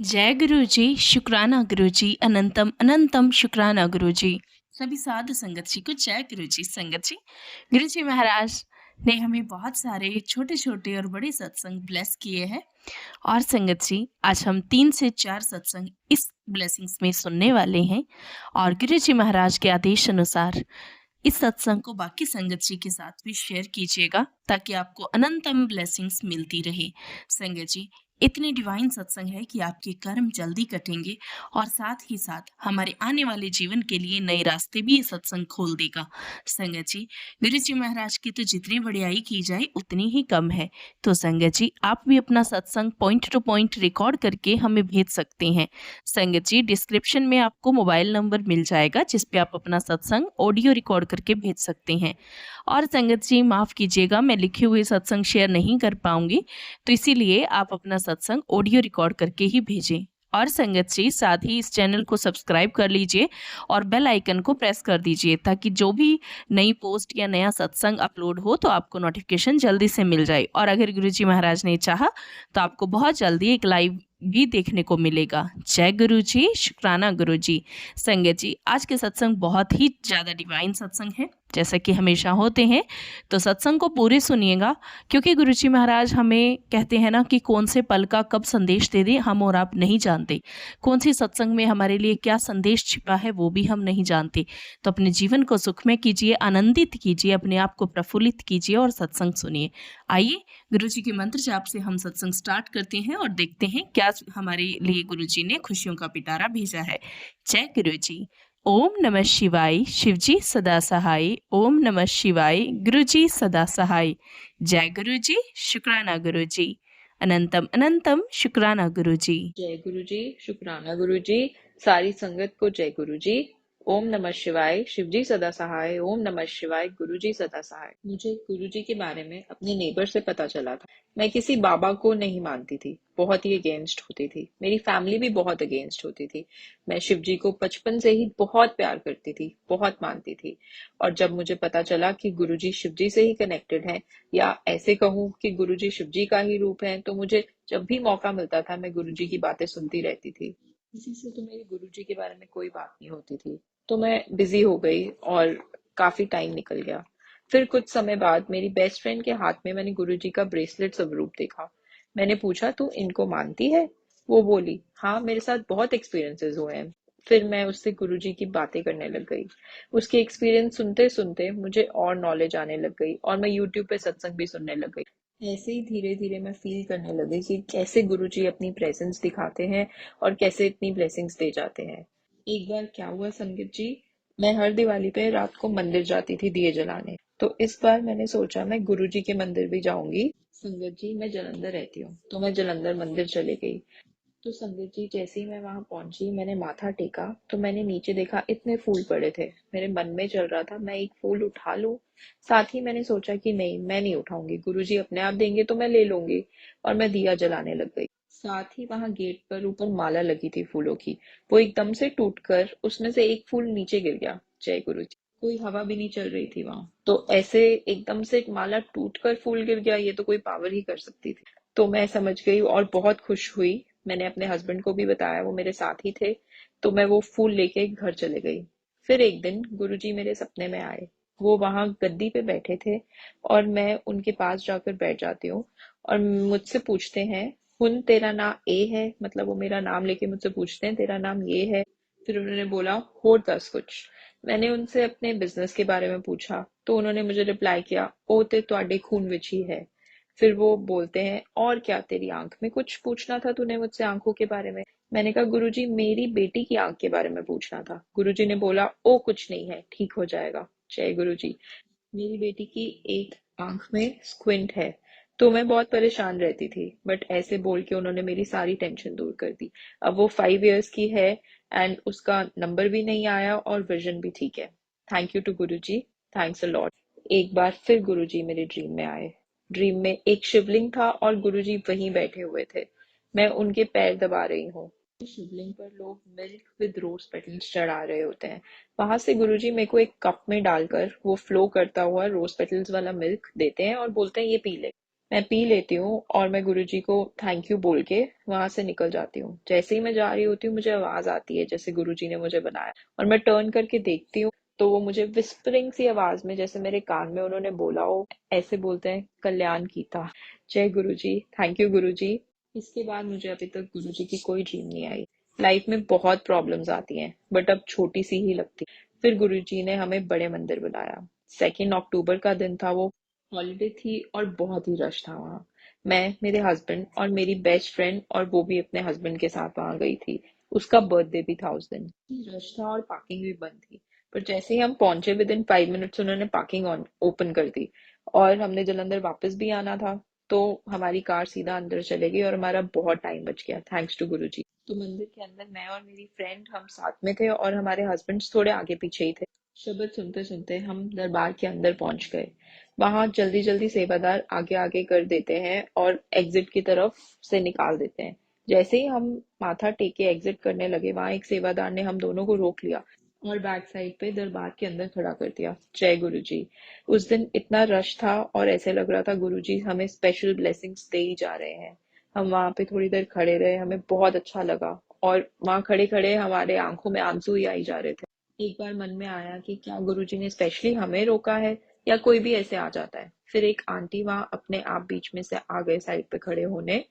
जय गुरु जी, शुक्राना गुरु जी, अनंतम अनंतम शुक्राना गुरु जी। सभी साधु संगत जी को जय गुरु जी। संगत जी, गुरु जी महाराज ने हमें बहुत सारे छोटे छोटे और बड़े सत्संग ब्लेस किए हैं। और संगत जी, आज हम 3 से 4 सत्संग इस ब्लेसिंग्स में सुनने वाले हैं। और गुरु जी महाराज के आदेश अनुसार इस सत्संग को बाकी संगत जी के साथ भी शेयर कीजिएगा, ताकि आपको अनंतम ब्लेसिंग्स मिलती रहे। संगत जी, इतने डिवाइन सत्संग है कि आपके कर्म जल्दी कटेंगे और साथ ही साथ हमारे आने वाले जीवन के लिए नए रास्ते भी ये सत्संग खोल देगा। संगत जी, गुरु जी महाराज की तो जितनी बड़ाई की जाए उतनी ही कम है। तो संगत जी, आप भी अपना सत्संग पॉइंट टू पॉइंट रिकॉर्ड करके हमें भेज सकते हैं। संगत जी, डिस्क्रिप्शन में आपको मोबाइल नंबर मिल जाएगा, जिस पे आप अपना सत्संग ऑडियो रिकॉर्ड करके भेज सकते हैं। और संगत जी, माफ़ कीजिएगा, मैं लिखे हुए सत्संग शेयर नहीं कर पाऊंगी, तो इसीलिए आप अपना सत्संग ऑडियो रिकॉर्ड करके ही भेजें। और संगत जी, साथ ही इस चैनल को सब्सक्राइब कर लीजिए और बेल आइकन को प्रेस कर दीजिए, ताकि जो भी नई पोस्ट या नया सत्संग अपलोड हो तो आपको नोटिफिकेशन जल्दी से मिल जाए। और अगर गुरुजी महाराज ने चाहा तो आपको बहुत जल्दी एक लाइव भी देखने को मिलेगा। जय गुरु जी, शुक्राना गुरु जी। संगत जी, आज के सत्संग बहुत ही ज़्यादा डिवाइन सत्संग है, जैसा कि हमेशा होते हैं। तो सत्संग को पूरे सुनिएगा, क्योंकि गुरुजी महाराज हमें कहते हैं ना कि कौन से पल का कब संदेश दे दे हम और आप नहीं जानते। कौन सी सत्संग में हमारे लिए क्या संदेश छिपा है वो भी हम नहीं जानते। तो अपने जीवन को सुखमय कीजिए, आनंदित कीजिए, अपने आप को प्रफुल्लित कीजिए और सत्संग सुनिए। आइए गुरु जी के मंत्र जाप से हम सत्संग स्टार्ट करते हैं और देखते हैं क्या हमारे लिए गुरु जी ने खुशियों का पिटारा भेजा है। जय गुरु जी। ओम नमः शिवाय, शिवजी सदा सहाय। ओम नमः शिवाय, गुरु जी सदा सहाय। जय गुरु जी, शुक्राना गुरु जी, अनंतम अनंतम शुक्राना गुरु जी। जय गुरु जी, शुक्राना गुरु जी। सारी संगत को जय गुरु जी। ओम नमः शिवाय, शिव जी सदा सहाय। ओम नमः शिवाय, गुरु जी सदा सहाय। मुझे गुरु जी के बारे में अपने नेबर से पता चला था। मैं किसी बाबा को नहीं मानती थी, बहुत ही अगेंस्ट होती थी। मेरी फैमिली भी बहुत अगेंस्ट होती थी। मैं शिव जी को बचपन से ही बहुत प्यार करती थी, बहुत मानती थी। और जब मुझे पता चला कि गुरु जी शिव जी से ही कनेक्टेड हैं, या ऐसे कहूँ कि गुरु जी शिव जी का ही रूप है, तो मुझे जब भी मौका मिलता था मैं गुरुजी की बातें सुनती रहती थी। किसी से तो मेरी गुरुजी के बारे में कोई बात नहीं होती थी, तो मैं बिजी हो गई और काफी टाइम निकल गया। फिर कुछ समय बाद मेरी बेस्ट फ्रेंड के हाथ में मैंने गुरुजी का ब्रेसलेट स्वरूप देखा। मैंने पूछा, तू इनको मानती है? वो बोली, हाँ, मेरे साथ बहुत एक्सपीरियंसेस हुए हैं। फिर मैं उससे गुरुजी की बातें करने लग गई। उसके एक्सपीरियंस सुनते सुनते मुझे और नॉलेज आने लग गई और मैं यूट्यूब पे सत्संग भी सुनने लग गई। ऐसे ही धीरे धीरे मैं फील करने लगी कि कैसे गुरुजी अपनी प्रेजेंस दिखाते हैं और कैसे इतनी ब्लेसिंग्स दे जाते हैं। एक बार क्या हुआ संगत जी, मैं हर दिवाली पे रात को मंदिर जाती थी दिए जलाने। तो इस बार मैंने सोचा मैं गुरुजी के मंदिर भी जाऊंगी। संगत जी, मैं जलंधर रहती हूँ, तो मैं जलंधर मंदिर चली गई। तो संगत जी, जैसे ही मैं वहां पहुंची, मैंने माथा टेका तो मैंने नीचे देखा इतने फूल पड़े थे। मेरे मन में चल रहा था मैं एक फूल उठा लूं। साथ ही मैंने सोचा कि नहीं, मैं नहीं उठाऊंगी, गुरुजी अपने आप देंगे तो मैं ले लूंगी। और मैं दिया जलाने लग गई। साथ ही वहां गेट पर ऊपर माला लगी थी फूलों की, वो एकदम से टूटकर उसमें से एक फूल नीचे गिर गया। जय गुरु जी। कोई हवा भी नहीं चल रही थी वहां, तो ऐसे एकदम से माला टूटकर फूल गिर गया, ये तो कोई पावर ही कर सकती थी। तो मैं समझ गई और बहुत खुश हुई। मैंने अपने हस्बैंड को भी बताया, वो मेरे साथ ही थे। तो मैं वो फूल लेके घर चले गई। फिर एक दिन गुरुजी मेरे सपने में आए। वो वहां गद्दी पे बैठे थे और मैं उनके पास जाकर बैठ जाती हूँ और मुझसे पूछते हैं, हुन तेरा नाम ए है, मतलब वो मेरा नाम लेके मुझसे पूछते हैं, तेरा नाम ये है? फिर उन्होंने बोला, होर दस कुछ। मैंने उनसे अपने बिजनेस के बारे में पूछा, तो उन्होंने मुझे रिप्लाई किया, ओ ते तुहाडे खून विच ही है। फिर वो बोलते हैं, और क्या, तेरी आंख में कुछ पूछना था तूने मुझसे, आंखों के बारे में? मैंने कहा, गुरुजी मेरी बेटी की आंख के बारे में पूछना था। गुरुजी ने बोला, ओ कुछ नहीं है, ठीक हो जाएगा। जय गुरुजी। मेरी बेटी की एक आंख में स्क्विंट है। तो मैं बहुत परेशान रहती थी, बट ऐसे बोल के उन्होंने मेरी सारी टेंशन दूर कर दी। अब वो 5 इयर्स की है एंड उसका नंबर भी नहीं आया और विजन भी ठीक है। Thank you to Guruji, thanks a lot. एक बार फिर गुरुजी मेरे ड्रीम में आए। ड्रीम में एक शिवलिंग था और गुरुजी वहीं बैठे हुए थे। मैं उनके पैर दबा रही हूँ। शिवलिंग पर लोग मिल्क विद रोज पेटल्स चढ़ा रहे होते हैं। वहां से गुरुजी मेरे को एक कप में डालकर वो फ्लो करता हुआ रोज पेटल्स वाला मिल्क देते हैं और बोलते हैं, ये पी ले। मैं पी लेती हूँ और मैं गुरुजी को थैंक यू बोल के वहां से निकल जाती हूँ। जैसे ही मैं जा रही होती हूँ मुझे आवाज आती है जैसे गुरुजी ने मुझे बनाया, और मैं टर्न करके देखती हूँ तो वो मुझे विस्परिंग सी आवाज में, जैसे मेरे कान में उन्होंने बोला हो, ऐसे बोलते हैं, कल्याण कीता, जय गुरुजी, थैंक यू गुरुजी। इसके बाद मुझे अभी तक गुरुजी की कोई ड्रीम नहीं आई। लाइफ में बहुत प्रॉब्लम्स आती हैं बट अब छोटी सी ही लगती। फिर गुरुजी ने हमें बड़े मंदिर बुलाया। 2 अक्टूबर का दिन था, वो हॉलीडे थी और बहुत ही रश था वहाँ। मैं, मेरे हस्बैंड और मेरी बेस्ट फ्रेंड, और वो भी अपने हस्बैंड के साथ वहाँ गई थी। उसका बर्थडे भी था उस दिन। रश था और पार्किंग भी बंद थी, पर जैसे ही हम पहुंचे विदिन 5 मिनट्स उन्होंने पार्किंग ऑन ओपन कर दी। और हमने जलंधर वापस भी आना था, तो हमारी कार सीधा अंदर चले गई और हमारा बहुत टाइम बच गया, थैंक्स टू गुरुजी। तो मंदिर के अंदर मैं और मेरी फ्रेंड हम साथ में थे और हमारे हस्बैंड्स थोड़े आगे पीछे ही थे। शब्द सुनते सुनते हम दरबार के अंदर पहुंच गए। वहां जल्दी जल्दी सेवादार आगे आगे कर देते हैं और एग्जिट की तरफ से निकाल देते हैं। जैसे ही हम माथा टेके एग्जिट करने लगे, वहां एक सेवादार ने हम दोनों को रोक लिया और बैक साइड पे दरबार के अंदर खड़ा कर दिया। जय गुरुजी। उस दिन इतना रश था और ऐसे लग रहा था गुरुजी हमें स्पेशल ब्लेसिंग्स दे ही जा रहे हैं। हम वहां पे थोड़ी देर खड़े रहे, हमें बहुत अच्छा लगा, और वहां खड़े खड़े हमारे आंखों में आंसू ही आई जा रहे थे। एक बार मन में आया कि क्या गुरुजी ने स्पेशली हमें रोका है या कोई भी ऐसे आ जाता है। फिर एक आंटी वहां अपने आप बीच में से आ गए साइड पे खड़े होने।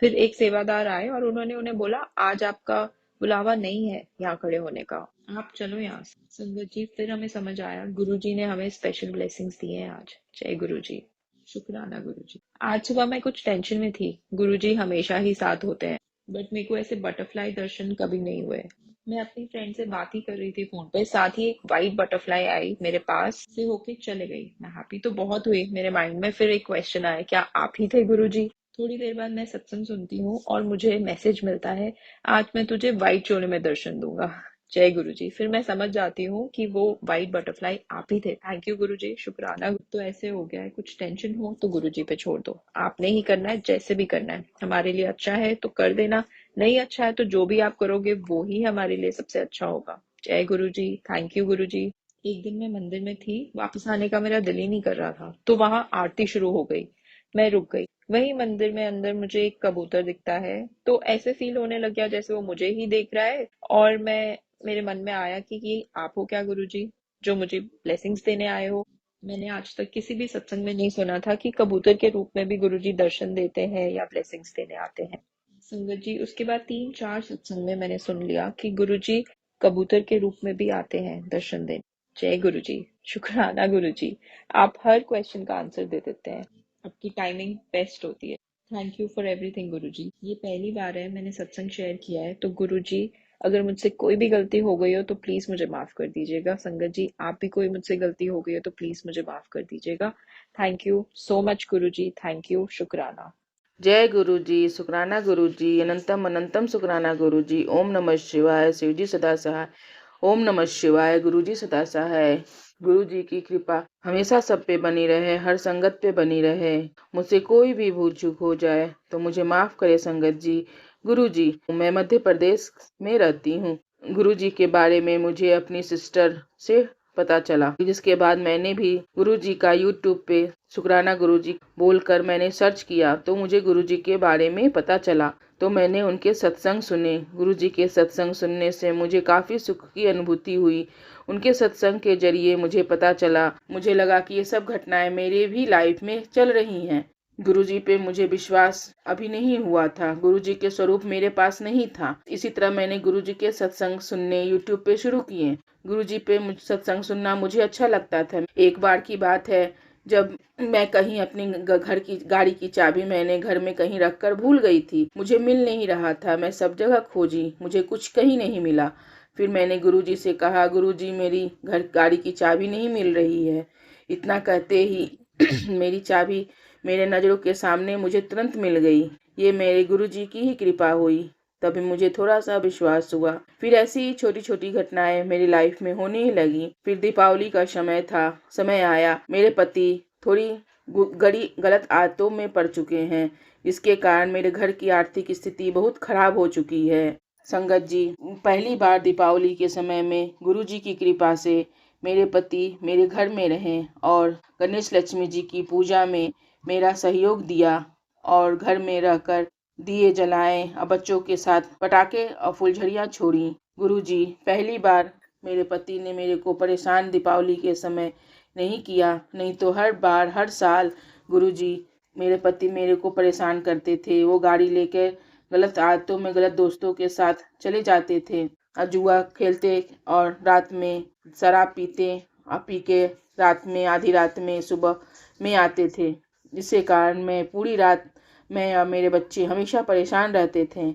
फिर एक सेवादार आए और उन्होंने उन्हें बोला, आज आपका बुलावा नहीं है यहाँ खड़े होने का, आप चलो यहाँ से। संगत जी, फिर हमें समझ आया गुरुजी ने हमें स्पेशल ब्लेसिंग्स दिए हैं आज। जय गुरुजी। शुक्राना गुरुजी। आज सुबह मैं कुछ टेंशन में थी। गुरुजी हमेशा ही साथ होते हैं, बट मेरे को ऐसे बटरफ्लाई दर्शन कभी नहीं हुए। मैं अपनी फ्रेंड से बात ही कर रही थी फोन पे, साथ ही एक वाइट बटरफ्लाई आई मेरे पास से होके चले गई। मैं हैप्पी तो बहुत हुई। मेरे माइंड में फिर एक क्वेश्चन आया, क्या आप ही थे गुरुजी? थोड़ी देर बाद मैं सत्संग सुनती हूँ और मुझे मैसेज मिलता है, आज मैं तुझे व्हाइट चोले में दर्शन दूंगा। जय गुरुजी। फिर मैं समझ जाती हूँ कि वो व्हाइट बटरफ्लाई आप ही थे। थैंक यू गुरुजी, शुक्राना। तो ऐसे हो गया है, कुछ टेंशन हो तो गुरुजी पे छोड़ दो। आपने ही करना है, जैसे भी करना है। हमारे लिए अच्छा है तो कर देना, नहीं अच्छा है तो जो भी आप करोगे वो ही हमारे लिए सबसे अच्छा होगा। जय गुरुजी। थैंक यू गुरुजी। एक दिन मैं मंदिर में थी, वापस आने का मेरा दिल ही नहीं कर रहा था, तो वहां आरती शुरू हो गई। मैं रुक गई। वही मंदिर में अंदर मुझे एक कबूतर दिखता है, तो ऐसे फील होने लग गया जैसे वो मुझे ही देख रहा है। और मेरे मन में आया कि ये आप हो क्या गुरुजी, जो मुझे ब्लेसिंग्स देने आए हो? मैंने आज तक किसी भी सत्संग में नहीं सुना था कि कबूतर के रूप में भी गुरुजी दर्शन देते हैं या ब्लेसिंग्स देने आते हैं। संगत जी, उसके बाद 3-4 सत्संग में मैंने सुन लिया कि गुरुजी कबूतर के रूप में भी आते हैं दर्शन देने। जय गुरुजी। शुक्राना गुरुजी। आप हर क्वेश्चन का आंसर दे देते हैं। आपकी टाइमिंग बेस्ट होती है। थैंक यू फॉर एवरीथिंग गुरुजी। ये पहली बार है मैंने सत्संग शेयर किया है, तो गुरुजी अगर मुझसे कोई भी गलती हो गई हो तो प्लीज मुझे माफ कर दीजिएगा। संगत जी, आप भी कोई मुझसे गलती हो गई हो तो प्लीज मुझे माफ कर दीजिएगा। Thank you so much Guruji. Thank you. शुक्राना। जय गुरु जी, शुक्राना गुरु जी, अनंतम अनंतम शुक्राना गुरु जी। ओम नमः शिवाय। शिव जी सदा सहाय। ओम नमः शिवाय। गुरु जी सदा सहाय। गुरु जी की कृपा हमेशा सब पे बनी रहे, हर संगत पे बनी रहे। मुझसे कोई भी भूल चूक हो जाए तो मुझे माफ करे संगत जी। गुरु जी, मैं मध्य प्रदेश में रहती हूँ। गुरु जी के बारे में मुझे अपनी सिस्टर से पता चला, जिसके बाद मैंने भी गुरु जी का यूट्यूब पे शुक्राना गुरु जी बोलकर मैंने सर्च किया तो मुझे गुरु जी के बारे में पता चला। तो मैंने उनके सत्संग सुने। गुरु जी के सत्संग सुनने से मुझे काफ़ी सुख की अनुभूति हुई। उनके सत्संग के जरिए मुझे पता चला, मुझे लगा कि ये सब घटनाएं मेरे भी लाइफ में चल रही हैं। गुरुजी पे मुझे विश्वास अभी नहीं हुआ था, गुरुजी के स्वरूप मेरे पास नहीं था। इसी तरह मैंने गुरुजी के सत्संग सुनने यूट्यूब पे शुरू किए। गुरुजी पे सत्संग सुनना मुझे अच्छा लगता था। एक बार की बात है, जब मैं कहीं अपनी घर की गाड़ी की चाबी मैंने घर में कहीं रखकर भूल गई थी। मुझे मिल नहीं रहा था, मैं सब जगह खोजी, मुझे कुछ कहीं नहीं मिला। फिर मैंने गुरुजी से कहा, गुरुजी मेरी गाड़ी की चाबी नहीं मिल रही है। इतना कहते ही मेरी चाबी मेरे नज़रों के सामने मुझे तुरंत मिल गई। ये मेरे गुरुजी की ही कृपा हुई। तभी मुझे थोड़ा सा विश्वास हुआ। फिर ऐसी ही छोटी छोटी घटनाएं मेरी लाइफ में होने ही लगी। फिर दीपावली का समय आया। मेरे पति थोड़ी गलत आदतों में पड़ चुके हैं, जिसके कारण मेरे घर की आर्थिक स्थिति बहुत खराब हो चुकी है। संगत जी, पहली बार दीपावली के समय में गुरुजी की कृपा से मेरे पति मेरे घर में रहें और गणेश लक्ष्मी जी की पूजा में मेरा सहयोग दिया और घर में रहकर दिए जलाए और बच्चों के साथ पटाखे और फुलझड़ियाँ छोड़ी। गुरुजी, पहली बार मेरे पति ने मेरे को परेशान दीपावली के समय नहीं किया, नहीं तो हर बार हर साल गुरुजी मेरे पति मेरे को परेशान करते थे। वो गाड़ी लेकर गलत आदतों में, गलत दोस्तों के साथ चले जाते थे और जुआ खेलते और रात में शराब पीते और पी के रात में, आधी रात में, सुबह में आते थे, जिसके कारण मैं पूरी रात, मैं और मेरे बच्चे हमेशा परेशान रहते थे।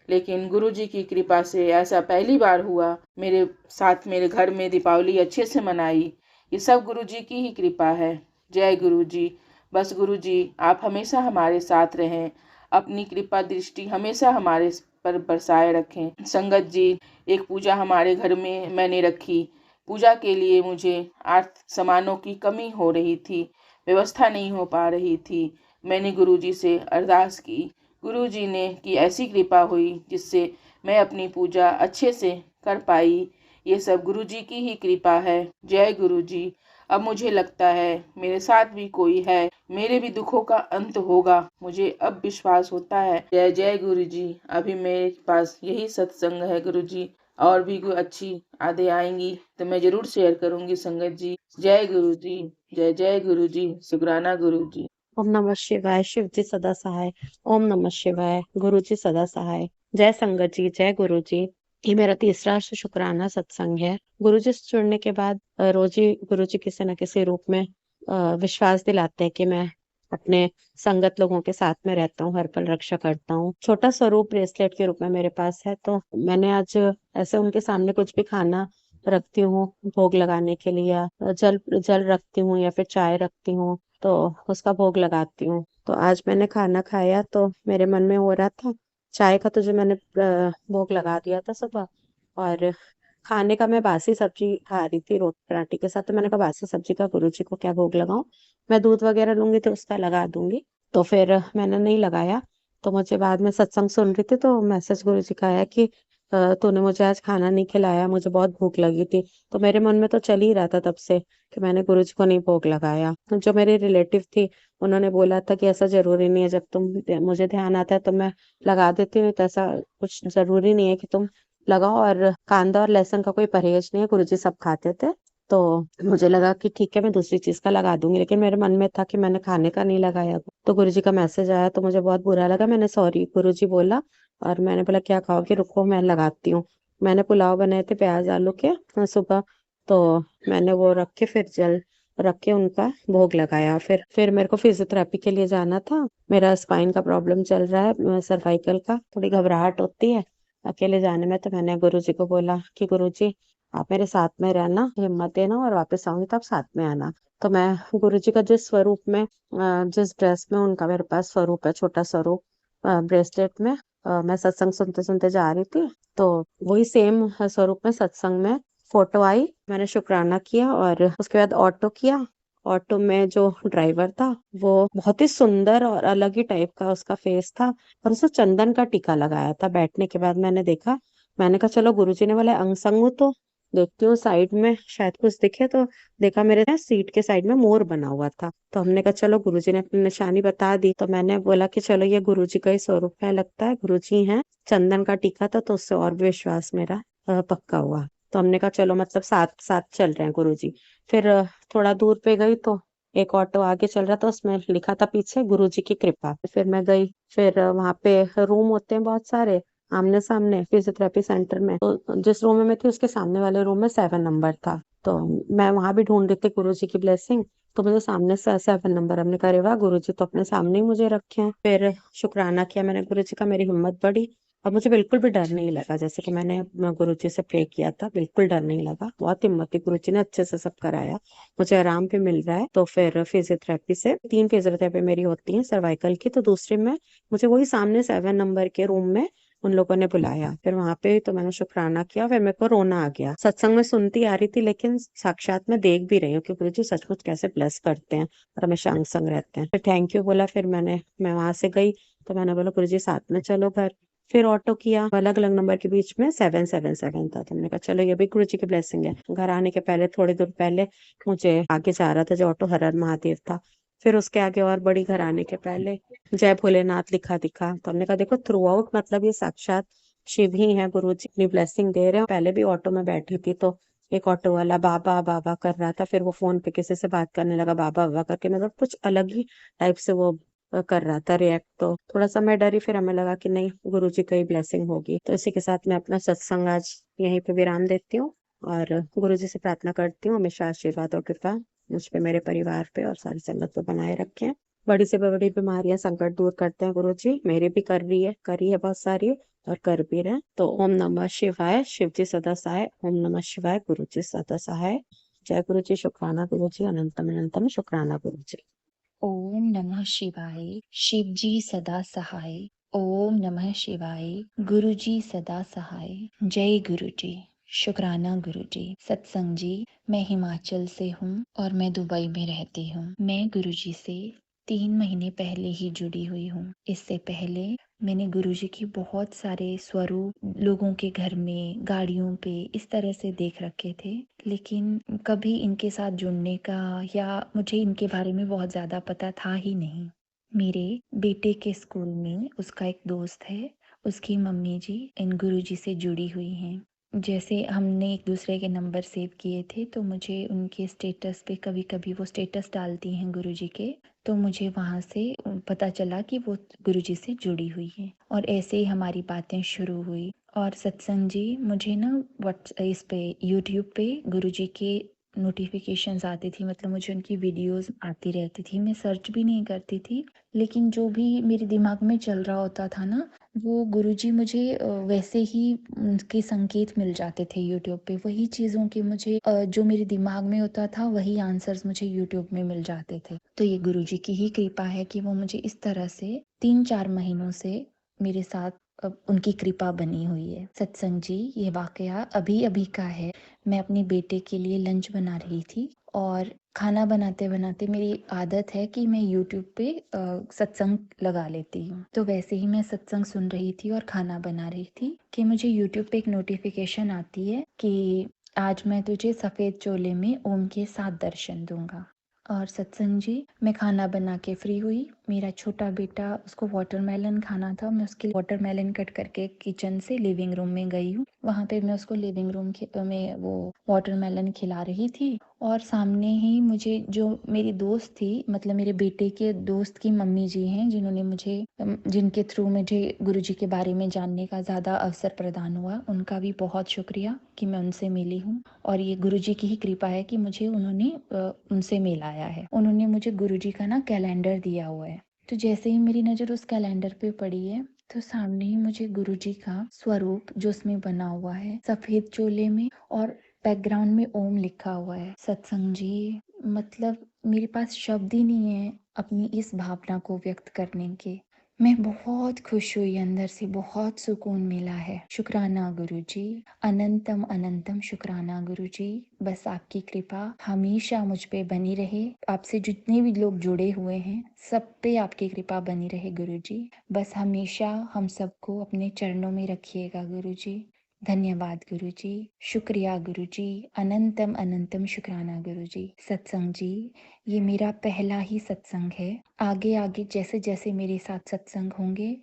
लेकिन गुरुजी की कृपा से ऐसा पहली बार हुआ मेरे साथ, मेरे घर में दीपावली अच्छे से मनाई। ये सब गुरुजी की ही कृपा है। जय गुरुजी। बस गुरुजी, आप हमेशा हमारे साथ रहें, अपनी कृपा दृष्टि हमेशा हमारे पर बरसाए रखें। संगत जी, एक पूजा हमारे घर में मैंने रखी। पूजा के लिए मुझे आर्थिक सामानों की कमी हो रही थी, व्यवस्था नहीं हो पा रही थी। मैंने गुरुजी से अरदास की। गुरुजी ने की ऐसी कृपा हुई जिससे मैं अपनी पूजा अच्छे से कर पाई। ये सब गुरुजी की ही कृपा है। जय गुरुजी। अब मुझे लगता है मेरे साथ भी कोई है, मेरे भी दुखों का अंत होगा, मुझे अब विश्वास होता है। जय जय गुरुजी। अभी मेरे पास यही सत्संग है गुरुजी, और भी कोई अच्छी यादें आएंगी तो मैं जरूर शेयर करूंगी संगत जी। जय गुरुजी। जय जय गुरुजी। शुक्राना गुरुजी। ओम नमः शिवाय। शिव जी सदा सहाय। ओम नमः शिवाय। गुरु जी सदा सहाय। जय संगत जी, जय गुरु जी। ये मेरा तीसरा शुक्राना सत्संग है। गुरु जी से जुड़ने के बाद रोज ही गुरु जी किसी न किसी रूप में विश्वास दिलाते हैं कि मैं अपने संगत लोगों के साथ में रहता हूँ, हर पल रक्षा करता हूँ। छोटा स्वरूप ब्रेसलेट के रूप में मेरे पास है, तो मैंने आज ऐसे उनके सामने कुछ भी खाना रखती हूँ भोग लगाने के लिए, या जल जल रखती हूँ या फिर चाय रखती हूँ, तो उसका भोग लगाती हूँ। तो आज मैंने खाना खाया तो मेरे मन में हो रहा था, चाय का तो जो मैंने भोग लगा दिया था सुबह, और खाने का मैं बासी सब्जी खा रही थी रोटी पराठे के साथ, तो मैंने कहा बासी सब्जी का गुरुजी को क्या भोग लगाऊं, मैं दूध वगैरह लूंगी तो उसका लगा दूंगी। तो फिर मैंने नहीं लगाया। तो मुझे बाद में सत्संग सुन रही थी तो मैसेज गुरुजी का आया कि तूने मुझे आज खाना नहीं खिलाया, मुझे बहुत भूख लगी थी। तो मेरे मन में तो चल ही रहा था तब से कि मैंने गुरुजी को नहीं भोग लगाया। जो मेरे रिलेटिव थी उन्होंने बोला था कि ऐसा जरूरी नहीं है, जब मुझे ध्यान आता है तो मैं लगा देती हूँ, तो ऐसा कुछ जरूरी नहीं है कि तुम लगाओ। और कांदा और लहसुन का कोई परहेज नहीं है, गुरुजी सब खाते थे। तो मुझे लगा कि ठीक है मैं दूसरी चीज का लगा दूंगी, लेकिन मेरे मन में था कि मैंने खाने का नहीं लगाया। तो गुरुजी का मैसेज आया तो मुझे बहुत बुरा लगा। मैंने सॉरी गुरुजी बोला और मैंने बोला क्या खाओगे, रुको मैं लगाती हूँ। मैंने पुलाव बनाए थे प्याज आलू के सुबह, तो मैंने वो रख के फिर जल रख के उनका भोग लगाया। फिर मेरे को फिजियोथेरेपी के लिए जाना था। मेरा स्पाइन का प्रॉब्लम चल रहा है, सर्वाइकल का, थोड़ी घबराहट होती है अकेले जाने में। तो मैंने गुरुजी को बोला कि गुरुजी आप मेरे साथ में रहना, हिम्मत देना, और वापस आऊंगी तो आप साथ में आना। तो मैं गुरुजी का जिस स्वरूप में जिस ड्रेस में उनका मेरे पास स्वरूप है, छोटा स्वरूप ब्रेसलेट में, मैं सत्संग सुनते सुनते जा रही थी, तो वही सेम स्वरूप में सत्संग में फोटो आई। मैंने शुक्राना किया और उसके बाद ऑटो किया। ऑटो में जो ड्राइवर था वो बहुत ही सुंदर और अलग ही टाइप का उसका फेस था, और उसने चंदन का टीका लगाया था। बैठने के बाद मैंने देखा, मैंने कहा चलो गुरुजी ने बोला अंग संग हो तो देखती हूँ साइड में शायद कुछ दिखे। तो देखा मेरे सीट के साइड में मोर बना हुआ था। तो हमने कहा चलो गुरुजी ने अपनी निशानी बता दी। तो मैंने बोला कि चलो ये गुरुजी का ही स्वरूप है, लगता है गुरुजी हैं। चंदन का टीका था तो उससे और भी विश्वास मेरा पक्का हुआ। तो हमने कहा चलो मतलब साथ साथ चल रहे हैं गुरुजी। फिर थोड़ा दूर पे गई तो एक ऑटो आगे चल रहा था, उसमें लिखा था पीछे गुरुजी की कृपा। फिर मैं गई, फिर वहां पे रूम होते हैं बहुत सारे आमने सामने फिजियोथेरेपी सेंटर में। तो जिस रूम में मैं थी उसके सामने वाले रूम में 7 नंबर था। तो मैं वहां भी ढूंढ रही थी गुरुजी की ब्लेसिंग, तो मुझे सामने से 7 नंबर, हमने कहा अरे वाह गुरुजी तो अपने सामने ही मुझे रखे हैं। फिर शुक्राना किया मैंने गुरुजी का, मेरी हिम्मत बढ़ी और मुझे बिल्कुल भी डर नहीं लगा। जैसे कि मैंने गुरुजी से प्रे किया था, बिल्कुल डर नहीं लगा। बहुत हिम्मत थी, गुरुजी ने अच्छे से सब कराया, मुझे आराम भी मिल रहा है। तो फिर फिजियोथेरेपी से 3 फिजियोथेरेपी मेरी होती है सर्वाइकल की, तो दूसरे में मुझे वही सामने 7 नंबर के रूम में उन लोगों ने बुलाया। फिर वहां पे तो मैंने शुक्राना किया, फिर मेरे को रोना आ गया। सत्संग में सुनती आ रही थी लेकिन साक्षात में देख भी रही हूँ कि गुरुजी सचमुच कैसे ब्लेस करते हैं और हमेशा अंग संग रहते हैं। फिर थैंक यू बोला, फिर मैं वहां से गई। तो मैंने बोला गुरुजी साथ में चलो घर। फिर ऑटो किया, अलग अलग नंबर के बीच में 777 था। तो हमने कहा चलो ये भी गुरुजी की ब्लेसिंग है। घर आने के पहले थोड़ी दूर पहले मुझे आगे जा रहा था जो ऑटो हर हर महादेव था, फिर उसके आगे और बड़ी घर आने के पहले जय भोलेनाथ लिखा दिखा। तो हमने कहा देखो थ्रू आउट मतलब ये साक्षात शिव ही है, गुरु जी अपनी ब्लेसिंग दे रहे हैं। पहले भी ऑटो में बैठी थी तो एक ऑटो वाला बाबा बाबा कर रहा था, फिर वो फोन पे किसी से बात करने लगा बाबा बाबा करके, मतलब कुछ अलग ही टाइप से वो कर रहा था रिएक्ट। तो थोड़ा सा मैं डरी, फिर हमें लगा कि नहीं गुरु जी की ही ब्लेसिंग होगी। तो इसी के साथ मैं अपना सत्संग आज यहीं पे विराम देती हूँ और गुरु जी से प्रार्थना करती हूँ हमेशा आशीर्वाद और कृपा मुझ पे, मेरे परिवार पे और सारी संगत पे बनाए रखें। बड़ी से बड़ी बीमारियां संकट दूर करते हैं गुरु जी, मेरे भी करी है बहुत सारी और कर भी रहे हैं। तो ओम नमः शिवाय, शिव जी सदा सहाय। ओम नमः शिवाय, गुरु जी सदा सहाय। जय गुरु जी, शुक्राना गुरु जी, अनंतम अनंतम शुक्राना गुरु जी। ओम नमः शिवाय, शिव जी सदा सहाय। ओम नमः शिवाय, गुरु जी सदा सहाय। जय गुरु जी, शुक्राना गुरु जी। सत्संग जी, मैं हिमाचल से हूँ और मैं दुबई में रहती हूँ। मैं गुरु जी से 3 महीने पहले ही जुड़ी हुई हूँ। इससे पहले मैंने गुरुजी की बहुत सारे स्वरूप लोगों के घर में, गाड़ियों पे इस तरह से देख रखे थे, लेकिन कभी इनके साथ जुड़ने का या मुझे इनके बारे में बहुत ज़्यादा पता था ही नहीं। मेरे बेटे के स्कूल में उसका एक दोस्त है, उसकी मम्मी जी इन गुरुजी से जुड़ी हुई हैं। जैसे हमने एक दूसरे के नंबर सेव किए थे तो मुझे उनके स्टेटस पे कभी कभी वो स्टेटस डालती हैं गुरुजी के, तो मुझे वहाँ से पता चला कि वो गुरुजी से जुड़ी हुई है और ऐसे ही हमारी बातें शुरू हुई। और सत्संग जी, मुझे ना इस पे यूट्यूब पे गुरुजी के नोटिफिकेशंस आती थी, मतलब मुझे उनकी वीडियोस आती रहती थी। मैं सर्च भी नहीं करती थी, लेकिन जो भी मेरे दिमाग में चल रहा होता था ना, वो गुरुजी मुझे वैसे ही उनके संकेत मिल जाते थे यूट्यूब पे। वही चीज़ों के मुझे जो मेरे दिमाग में होता था वही आंसर्स मुझे यूट्यूब में मिल जाते थे। तो ये गुरुजी की ही कृपा है कि वो मुझे इस तरह से 3-4 महीनों से मेरे साथ उनकी कृपा बनी हुई है। सत्संग जी, ये वाकया अभी अभी का है। मैं अपने बेटे के लिए लंच बना रही थी और खाना बनाते बनाते मेरी आदत है कि मैं यूट्यूब पे सत्संग लगा लेती हूँ। तो वैसे ही मैं सत्संग सुन रही थी और खाना बना रही थी कि मुझे यूट्यूब पे एक नोटिफिकेशन आती है कि आज मैं तुझे सफ़ेद चोले में ओम के 7 दर्शन दूंगा। और सत्संग जी, मैं खाना बना के फ्री हुई। मेरा छोटा बेटा, उसको वाटरमेलन खाना था, मैं उसके लिए वाटरमेलन कट करके किचन से लिविंग रूम में गई हूँ। वहाँ पे मैं उसको लिविंग रूम में वो वाटरमेलन खिला रही थी और सामने ही मुझे जो मेरी दोस्त थी, मतलब मेरे बेटे के दोस्त की मम्मी जी हैं, जिन्होंने मुझे जिनके थ्रू मुझे गुरुजी के बारे में जानने का ज़्यादा अवसर प्रदान हुआ, उनका भी बहुत शुक्रिया कि मैं उनसे मिली हूँ। और ये गुरुजी की ही कृपा है कि मुझे उन्होंने उनसे मिलाया है। उन्होंने मुझे गुरुजी का ना कैलेंडर दिया हुआ है। तो जैसे ही मेरी नज़र उस कैलेंडर पे पड़ी है तो सामने ही मुझे गुरुजी का स्वरूप जो उसमें बना हुआ है सफ़ेद चोले में और बैकग्राउंड में ओम लिखा हुआ है। सत्संग जी, मतलब मेरे पास शब्द ही नहीं है अपनी इस भावना को व्यक्त करने के। मैं बहुत खुश हुई, अंदर से बहुत सुकून मिला है। शुक्राना गुरुजी, अनंतम अनंतम शुक्राना गुरुजी। बस आपकी कृपा हमेशा मुझ पे बनी रहे। आपसे जितने भी लोग जुड़े हुए हैं सब पे आपकी कृपा बनी रहे गुरुजी। बस हमेशा हम सबको अपने चरणों में रखिएगा गुरुजी। धन्यवाद गुरुजी, शुक्रिया गुरुजी, अनंतम अनंतम शुक्राना गुरुजी। सत्संग जी, ये मेरा पहला ही सत्संग है। आगे आगे जैसे जैसे मेरे साथ सत्संग होंगे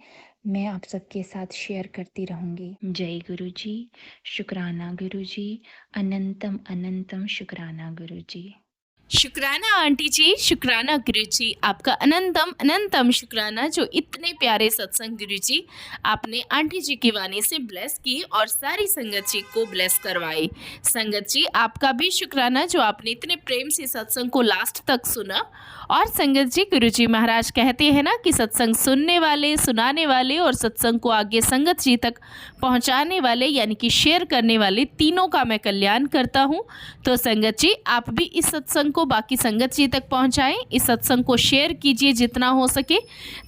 मैं आप सबके साथ शेयर करती रहूंगी। जय गुरुजी, शुक्राना गुरुजी, अनंतम अनंतम शुक्राना गुरुजी। शुक्राना आंटी जी, शुक्राना गुरु जी, आपका अनंतम अनंतम शुक्राना जो इतने प्यारे सत्संग गुरु जी आपने आंटी जी की वाणी से ब्लेस की और सारी संगत जी को ब्लेस करवाई। संगत जी, आपका भी शुक्राना जो आपने इतने प्रेम से सत्संग को लास्ट तक सुना। और संगत जी, गुरु जी महाराज कहते हैं ना कि सत्संग सुनने वाले, सुनाने वाले और सत्संग को आगे संगत जी तक पहुंचाने वाले यानी कि शेयर करने वाले, तीनों का मैं कल्याण करता हूं। तो संगत जी, आप भी इस सत्संग को बाकी संगत जी तक पहुंचाएं, इस सत्संग को शेयर कीजिए जितना हो सके,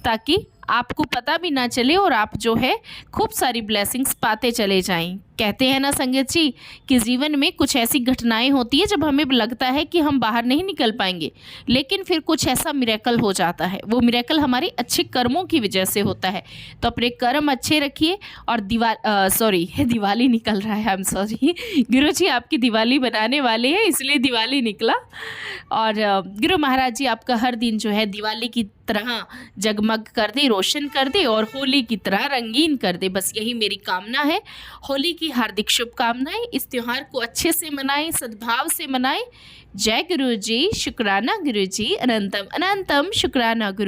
ताकि आपको पता भी ना चले और आप जो है खूब सारी ब्लेसिंग्स पाते चले जाएं। कहते हैं ना संगत जी कि जीवन में कुछ ऐसी घटनाएं होती है जब हमें लगता है कि हम बाहर नहीं निकल पाएंगे, लेकिन फिर कुछ ऐसा मिरेकल हो जाता है। वो मिरेकल हमारे अच्छे कर्मों की वजह से होता है। तो अपने कर्म अच्छे रखिए और दिवाली निकल रहा है, आई एम सॉरी गुरु जी, आपकी दिवाली बनाने वाले हैं इसलिए दिवाली निकला। और गुरु महाराज जी आपका हर दिन जो है दिवाली की तरह जगमग कर दे, रोशन कर दे और होली की तरह रंगीन कर दे, बस यही मेरी कामना है। होली की हार्दिक शुभकामनाएं। इस त्योहार को अच्छे से मनाएं, सद्भाव से मनाएं। जय गुरु जी, शुक्राना गुरु जी, अनंतम अनंतम शुक्राना गुरु।